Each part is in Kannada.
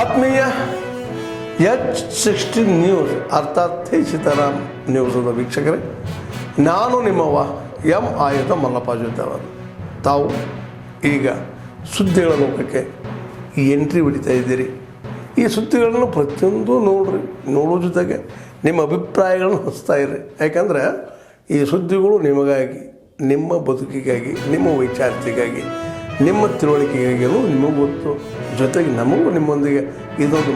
ಆತ್ಮೀಯ H16 ನ್ಯೂಸ್ ಅರ್ಥಾತ್ ಥೇ ಸೀತಾರಾಮ್ ನ್ಯೂಸದ ವೀಕ್ಷಕರೇ, ನಾನು ನಿಮ್ಮವ ಎಂ ಆಯುಧ ಮಲ್ಲಪ್ಪ ಜೊತೆವರು. ತಾವು ಈಗ ಸುದ್ದಿಗಳ ಲೋಕಕ್ಕೆ ಎಂಟ್ರಿ ಹೊಡಿತಾ ಇದ್ದೀರಿ. ಈ ಸುದ್ದಿಗಳನ್ನು ಪ್ರತಿಯೊಂದು ನೋಡೋ ಜೊತೆಗೆ ನಿಮ್ಮ ಅಭಿಪ್ರಾಯಗಳನ್ನು ಹಚ್ತಾ ಇರ್ರಿ. ಯಾಕಂದರೆ ಈ ಸುದ್ದಿಗಳು ನಿಮಗಾಗಿ, ನಿಮ್ಮ ಬದುಕಿಗಾಗಿ, ನಿಮ್ಮ ವೈಚಾರಿಕೆಗಾಗಿ, ನಿಮ್ಮ ತಿಳುವಳಿಕೆಗಾಗಿಯೂ ನಿಮಗೂ ಗೊತ್ತು. ಜೊತೆಗೆ ನಮಗೂ ನಿಮ್ಮೊಂದಿಗೆ ಇದೊಂದು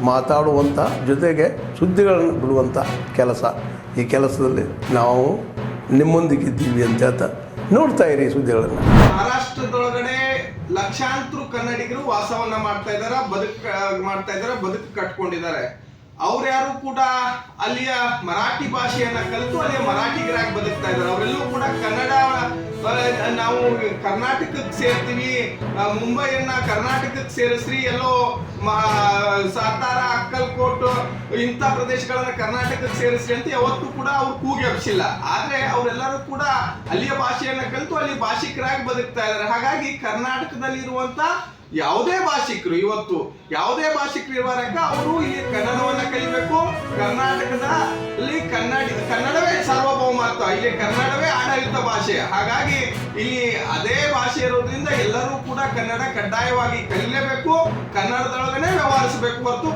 ಮಾತಾಡುವಂಥ ಜೊತೆಗೆ ಸುದ್ದಿಗಳನ್ನು ಬಿಡುವಂಥ ಕೆಲಸ. ಈ ಕೆಲಸದಲ್ಲಿ ನಾವು ನಿಮ್ಮೊಂದಿಗಿದ್ದೀವಿ ಅಂತ ಹೇಳ್ತಾ ನೋಡ್ತಾ ಇರಿ ಸುದ್ದಿಗಳನ್ನು. ಮಹಾರಾಷ್ಟ್ರದೊಳಗಡೆ ಲಕ್ಷಾಂತರ ಕನ್ನಡಿಗರು ವಾಸವನ್ನ ಮಾಡ್ತಾ ಇದ್ದಾರೆ, ಬದುಕು ಕಟ್ಕೊಂಡಿದ್ದಾರೆ. ಅವ್ರ್ಯಾರು ಕೂಡ ಅಲ್ಲಿಯ ಮರಾಠಿ ಭಾಷೆಯನ್ನ ಕಲಿತು ಅಲ್ಲಿಯ ಮರಾಠಿಗರಾಗಿ ಬದುಕ್ತಾ ಇದ್ದಾರೆ. ಅವರೆಲ್ಲೂ ಕೂಡ ಕನ್ನಡ, ನಾವು ಕರ್ನಾಟಕಕ್ಕೆ ಸೇರ್ತೀವಿ, ಮುಂಬೈಯನ್ನ ಕರ್ನಾಟಕಕ್ಕೆ ಸೇರಿಸ್ರಿ, ಎಲ್ಲೋ ಸಾತಾರ, ಅಕ್ಕಲ್ಕೋಟ್ ಇಂಥ ಪ್ರದೇಶಗಳನ್ನ ಕರ್ನಾಟಕಕ್ಕೆ ಸೇರಿಸ್ರಿ ಅಂತ ಯಾವತ್ತೂ ಕೂಡ ಅವ್ರು ಕೂಗಿ ಹಬ್ಸಿಲ್ಲ. ಆದ್ರೆ ಅವರೆಲ್ಲರೂ ಕೂಡ ಅಲ್ಲಿಯ ಭಾಷೆಯನ್ನ ಕಲಿತು ಅಲ್ಲಿ ಭಾಷಿಕರಾಗಿ ಬದುಕ್ತಾ ಇದ್ದಾರೆ. ಹಾಗಾಗಿ ಕರ್ನಾಟಕದಲ್ಲಿ ಇರುವಂತ ಯಾವುದೇ ಭಾಷಿಕರು ಇರುವಾಗ ಅವರು ಇಲ್ಲಿ ಕನ್ನಡವನ್ನ ಕಲಿಬೇಕು. ಕರ್ನಾಟಕದಲ್ಲಿ ಕನ್ನಡವೇ ಸಾರ್ವಭೌಮತ್ವ, ಇಲ್ಲಿ ಕನ್ನಡವೇ ಆಡಳಿತ ಭಾಷೆ. ಹಾಗಾಗಿ ಇಲ್ಲಿ ಅದೇ ಭಾಷೆ ಇರೋದ್ರಿಂದ ಎಲ್ಲರೂ ಕೂಡ ಕನ್ನಡ ಕಡ್ಡಾಯವಾಗಿ ಕಲಿಯಲೇಬೇಕು, ಕನ್ನಡದೊಳಗನೆ ವ್ಯವಹರಿಸಬೇಕು ಹೊರತು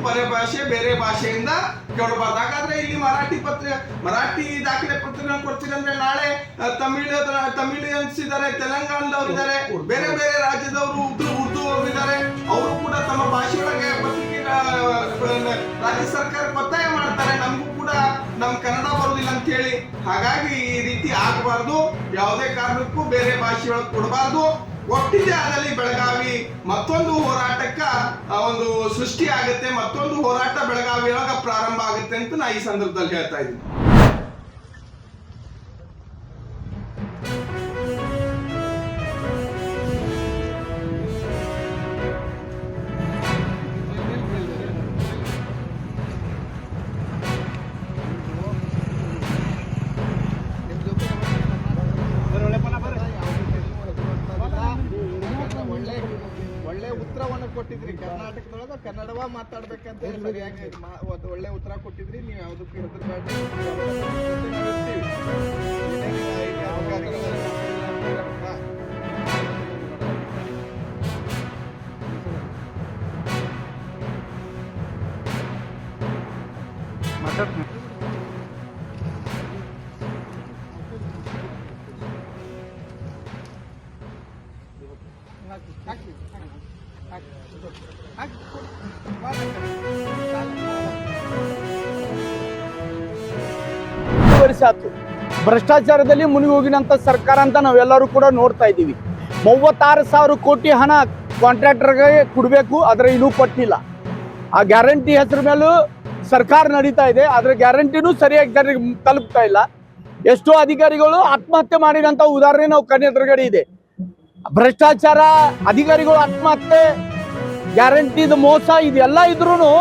ಬೇರೆ ಭಾಷೆಯಿಂದ ಕೇಳಬಾರ್ದು. ಹಾಗಾದ್ರೆ ಇಲ್ಲಿ ಮರಾಠಿ ದಾಖಲೆ ಪತ್ರಗಳನ್ನು ಕೊಡ್ತೀನಿ ಅಂದ್ರೆ ನಾಳೆ ತಮಿಳಿಯನ್ಸ್ ಇದ್ದಾರೆ, ತೆಲಂಗಾಣದವ್ರು ಇದ್ದಾರೆ, ಬೇರೆ ಬೇರೆ ರಾಜ್ಯದವರು, ಉರ್ದು ಇದ್ದಾರೆ. ಅವರು ಕೂಡ ತಮ್ಮ ಭಾಷೆಯೊಳಗೆ ರಾಜ್ಯ ಸರ್ಕಾರ ಒತ್ತಾಯ ಮಾಡ್ತಾರೆ, ನಮಗೂ ಕೂಡ ನಮ್ ಕನ್ನಡ ಬರುದಿಲ್ಲ ಅಂತ ಹೇಳಿ. ಹಾಗಾಗಿ ಈ ರೀತಿ ಆಗಬಾರ್ದು, ಯಾವುದೇ ಕಾರಣಕ್ಕೂ ಬೇರೆ ಭಾಷೆಯೊಳಗೆ ಕೊಡಬಾರ್ದು. ಒಟ್ಟಿಗೆ ಆದಲ್ಲಿ ಬೆಳಗಾವಿ ಮತ್ತೊಂದು ಹೋರಾಟಕ್ಕ ಒಂದು ಸೃಷ್ಟಿ ಆಗುತ್ತೆ, ಮತ್ತೊಂದು ಹೋರಾಟ ಬೆಳಗಾವಿಯೊಳಗ ಪ್ರಾರಂಭ ಆಗುತ್ತೆ ಅಂತ ನಾ ಈ ಸಂದರ್ಭದಲ್ಲಿ ಹೇಳ್ತಾ ಇದ್ದೀನಿ. ಒಳ್ಳೆ ಉತ್ತರವನ್ನು ಕೊಟ್ಟಿದ್ರಿ. ಕರ್ನಾಟಕದೊಳಗ ಕನ್ನಡವ ಮಾತಾಡ್ಬೇಕಂತ ಸರಿಯಾಗಿ ಒಳ್ಳೆ ಉತ್ತರ ಕೊಟ್ಟಿದ್ರಿ. ನೀವು ಯಾವುದಕ್ಕೂ ಹೆದರ್ಬೇಡ, ವರ್ಷ ಆಯ್ತು ಭ್ರಷ್ಟಾಚಾರದಲ್ಲಿ ಮುನಿಗಿ ಹೋಗಿನಂತ ಸರ್ಕಾರ ಅಂತ ನಾವೆಲ್ಲರೂ ಕೂಡ ನೋಡ್ತಾ ಇದ್ದೀವಿ. 36,000 ಕೋಟಿ ಹಣ ಕಾಂಟ್ರಾಕ್ಟರ್ಗೆ ಕೊಡಬೇಕು, ಆದರೆ ಇನ್ನೂ ಕೊಟ್ಟಿಲ್ಲ. ಆ ಗ್ಯಾರಂಟಿ ಹೆಸರು ಮೇಲೂ ಸರ್ಕಾರ ನಡೀತಾ ಇದೆ, ಆದರೆ ಗ್ಯಾರಂಟಿನೂ ಸರಿಯಾಗಿ ಜನರಿಗೆ ತಲುಪ್ತಾ ಇಲ್ಲ. ಎಷ್ಟೋ ಅಧಿಕಾರಿಗಳು ಆತ್ಮಹತ್ಯೆ ಮಾಡಿದಂಥ ಉದಾಹರಣೆ ನಾವು ಕಣ್ಣೆದುರುಗಡೆ ಇದೆ. ಭ್ರಷ್ಟಾಚಾರ, ಅಧಿಕಾರಿಗಳು ಆತ್ಮಹತ್ಯೆ, ಗ್ಯಾರಂಟಿದ ಮೋಸ ಇದೆಲ್ಲ ಇದ್ರೂ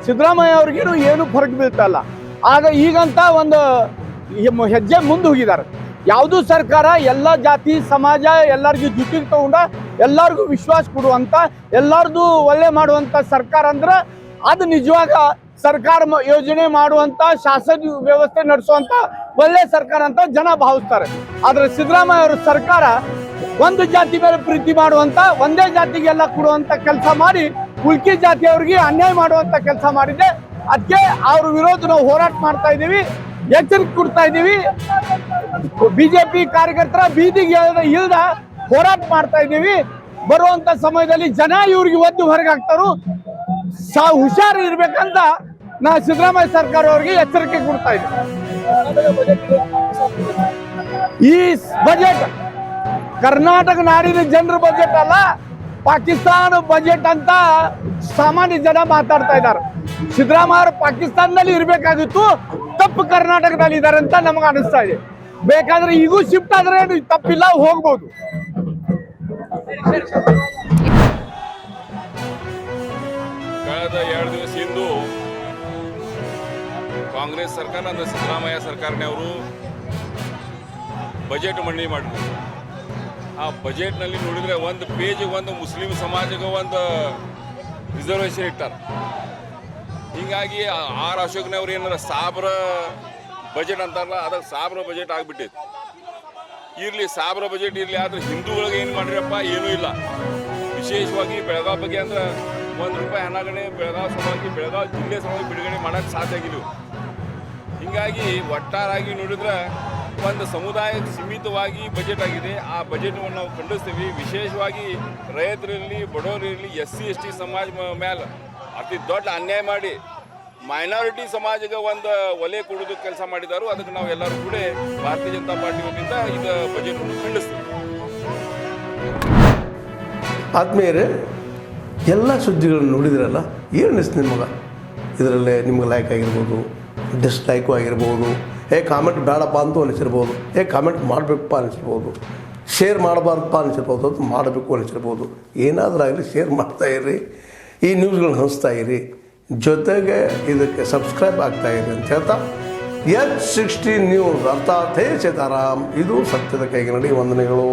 ಸಿದ್ದರಾಮಯ್ಯ ಅವ್ರಿಗೇನು ಏನು ಫರಕ್ ಬೀಳ್ತಾ ಇಲ್ಲ. ಆಗ ಈಗಂತ ಒಂದು ಹೆಜ್ಜೆ ಮುಂದೆ ಹೋಗಿದ್ದಾರೆ. ಯಾವುದೂ ಸರ್ಕಾರ ಎಲ್ಲ ಜಾತಿ ಸಮಾಜ ಎಲ್ಲರಿಗೂ ಜೊತೆಗೆ ತಗೊಂಡ ಎಲ್ಲರಿಗೂ ವಿಶ್ವಾಸ ಕೊಡುವಂಥ, ಎಲ್ಲರದು ಒಳ್ಳೆ ಮಾಡುವಂಥ ಸರ್ಕಾರ ಅಂದ್ರೆ ಅದು ನಿಜವಾಗ ಸರ್ಕಾರ ಯೋಜನೆ ಮಾಡುವಂಥ, ಶಾಸನ ವ್ಯವಸ್ಥೆ ನಡೆಸುವಂಥ ಒಳ್ಳೆ ಸರ್ಕಾರ ಅಂತ ಜನ ಭಾವಿಸ್ತಾರೆ. ಆದರೆ ಸಿದ್ದರಾಮಯ್ಯ ಅವರ ಸರ್ಕಾರ ಒಂದು ಜಾತಿ ಮೇಲೆ ಪ್ರೀತಿ ಮಾಡುವಂಥ, ಒಂದೇ ಜಾತಿಗೆಲ್ಲ ಕೊಡುವಂಥ ಕೆಲಸ ಮಾಡಿ ಉಳ್ಕಿ ಜಾತಿಯವ್ರಿಗೆ ಅನ್ಯಾಯ ಮಾಡುವಂಥ ಕೆಲಸ ಮಾಡಿದೆ. ಅದಕ್ಕೆ ಅವ್ರ ವಿರೋಧ ನಾವು ಹೋರಾಟ ಮಾಡ್ತಾ ಇದ್ದೀವಿ, ಎಚ್ಚರಿಕೆ ಕೊಡ್ತಾ ಇದ್ದೀವಿ. ಬಿಜೆಪಿ ಕಾರ್ಯಕರ್ತರ ಬೀದಿಗೆ ಇಲ್ದ ಹೋರಾಟ ಮಾಡ್ತಾ ಇದ್ದೀವಿ. ಬರುವಂತ ಸಮಯದಲ್ಲಿ ಜನ ಇವ್ರಿಗೆ ಒದ್ದು ಹೊರಗೆ ಹಾಕ್ತಾರು, ಹುಷಾರು ಇರ್ಬೇಕಂತ ನಾ ಸಿದ್ದರಾಮಯ್ಯ ಸರ್ಕಾರ ಅವ್ರಿಗೆ ಎಚ್ಚರಿಕೆ ಕೊಡ್ತಾ ಇದ್ದೀವಿ. ಈ ಬಜೆಟ್ ಕರ್ನಾಟಕ ನಾಡಿನ ಜನರ ಬಜೆಟ್ ಅಲ್ಲ, ಪಾಕಿಸ್ತಾನ ಬಜೆಟ್ ಅಂತ ಸಾಮಾನ್ಯ ಜನ ಮಾತಾಡ್ತಾ ಇದ್ದಾರೆ. ಸಿದ್ದರಾಮಯ್ಯ ಪಾಕಿಸ್ತಾನದಲ್ಲಿ ಇರಬೇಕಾಗಿತ್ತು, ತಪ್ಪು ಕರ್ನಾಟಕದಲ್ಲಿ ಇದ್ದಾರೆ ಅಂತ ನಮಗೆ ಅನಿಸ್ತಾ ಇದೆ. ಬೇಕಾದ್ರೆ ಈಗೂ ಶಿಫ್ಟ್ ಆದ್ರೆ ತಪ್ಪಿಲ್ಲ, ಹೋಗ್ಬೋದು. ಕಳೆದ 2 ದಿವಸ ಹಿಂದೂ ಕಾಂಗ್ರೆಸ್ ಸರ್ಕಾರ ಅಂದರೆ ಸಿದ್ದರಾಮಯ್ಯ ಸರ್ಕಾರನೇ ಅವರು ಬಜೆಟ್ ಮಂಡನೆ ಮಾಡಿದ್ರು. ಆ ಬಜೆಟ್ನಲ್ಲಿ ನೋಡಿದರೆ ಒಂದು ಪೇಜ್ ಒಂದು ಮುಸ್ಲಿಂ ಸಮಾಜಕ್ಕೆ ಒಂದು ರಿಸರ್ವೇಷನ್ ಇಟ್ಟಾರ. ಹೀಗಾಗಿ ಆರ್ ಅಶೋಕ್ನವ್ರು ಏನಾರ ಸಾಬ್ರ ಬಜೆಟ್ ಅಂತಾರಲ್ಲ, ಅದಕ್ಕೆ ಸಾಬ್ರ ಬಜೆಟ್ ಆಗಿಬಿಟ್ಟಿದೆ. ಇರಲಿ ಸಾಬ್ರ ಬಜೆಟ್ ಇರಲಿ, ಆದರೆ ಹಿಂದೂಗಳಿಗೆ ಏನು ಮಾಡಿರಪ್ಪ ಏನೂ ಇಲ್ಲ. ವಿಶೇಷವಾಗಿ ಬೆಳಗಾವಿ ಬಗ್ಗೆ ಅಂದ್ರೆ ₹1 ಹಣಗಣೆ ಬೆಳಗಾವಿ ಸಲುವಾಗಿ, ಬೆಳಗಾವಿ ಜಿಲ್ಲೆ ಸಲುವಾಗಿ ಬಿಡುಗಡೆ ಮಾಡೋಕ್ಕೆ ಸಾಧ್ಯ ಆಗಿಲ್ಲ. ಹೀಗಾಗಿ ಒಟ್ಟಾರಾಗಿ ನೋಡಿದ್ರೆ ಒಂದು ಸಮುದಾಯಕ್ಕೆ ಸೀಮಿತವಾಗಿ ಬಜೆಟ್ ಆಗಿದೆ. ಆ ಬಜೆಟನ್ನು ನಾವು ಖಂಡಿಸ್ತೀವಿ. ವಿಶೇಷವಾಗಿ ರೈತರಿರಲಿ, ಬಡವರಿರಲಿ, SC/ST ಸಮಾಜ ಮೇಲೆ ಅತಿ ದೊಡ್ಡ ಅನ್ಯಾಯ ಮಾಡಿ ಮೈನಾರಿಟಿ ಸಮಾಜಕ್ಕೆ ಒಂದು ಒಲೆ ಕೊಡೋದು ಕೆಲಸ ಮಾಡಿದಾರು. ಅದಕ್ಕೆ ನಾವು ಎಲ್ಲರೂ ಕೂಡ ಭಾರತೀಯ ಜನತಾ ಪಾರ್ಟಿ ವತಿಯಿಂದ ಇದು ಬಜೆಟನ್ನು ಖಂಡಿಸ್ತೀವಿ. ಆದ್ಮೇಲೆ ಎಲ್ಲ ಸುದ್ದಿಗಳನ್ನು ನೋಡಿದ್ರಲ್ಲ, ಏನು ಅನಿಸ್ತು ನಿಮಗೆ? ಇದರಲ್ಲೇ ನಿಮ್ಗೆ ಲೈಕ್ ಆಗಿರ್ಬೋದು, ಡಿಸ್ಲೈಕು ಆಗಿರ್ಬೋದು, ಕಾಮೆಂಟ್ ಬೇಡಪ್ಪ ಅಂತೂ ಅನಿಸಿರ್ಬೋದು, ಕಾಮೆಂಟ್ ಮಾಡಬೇಕಪ್ಪ ಅನಿಸಿರ್ಬೋದು, ಶೇರ್ ಮಾಡಬಾರ್ದಪ್ಪ ಅನಿಸಿರ್ಬೋದು, ಅದು ಮಾಡಬೇಕು ಅನಿಸಿರ್ಬೋದು. ಏನಾದರೂ ಆಗಲಿ ಶೇರ್ ಮಾಡ್ತಾಯಿರಿ, ಈ ನ್ಯೂಸ್ಗಳನ್ನ ಹಂಚ್ತಾ ಇರಿ, ಜೊತೆಗೆ ಇದಕ್ಕೆ ಸಬ್ಸ್ಕ್ರೈಬ್ ಆಗ್ತಾಯಿರಿ ಅಂತ ಹೇಳ್ತಾ H60 ನ್ಯೂಸ್ ಅರ್ಥಾತ್ ಹೇ ಸೀತಾರಾಮ್, ಇದು ಸತ್ಯದ ಕೈಗೆ ನಡಿ. ವಂದನೆಗಳು.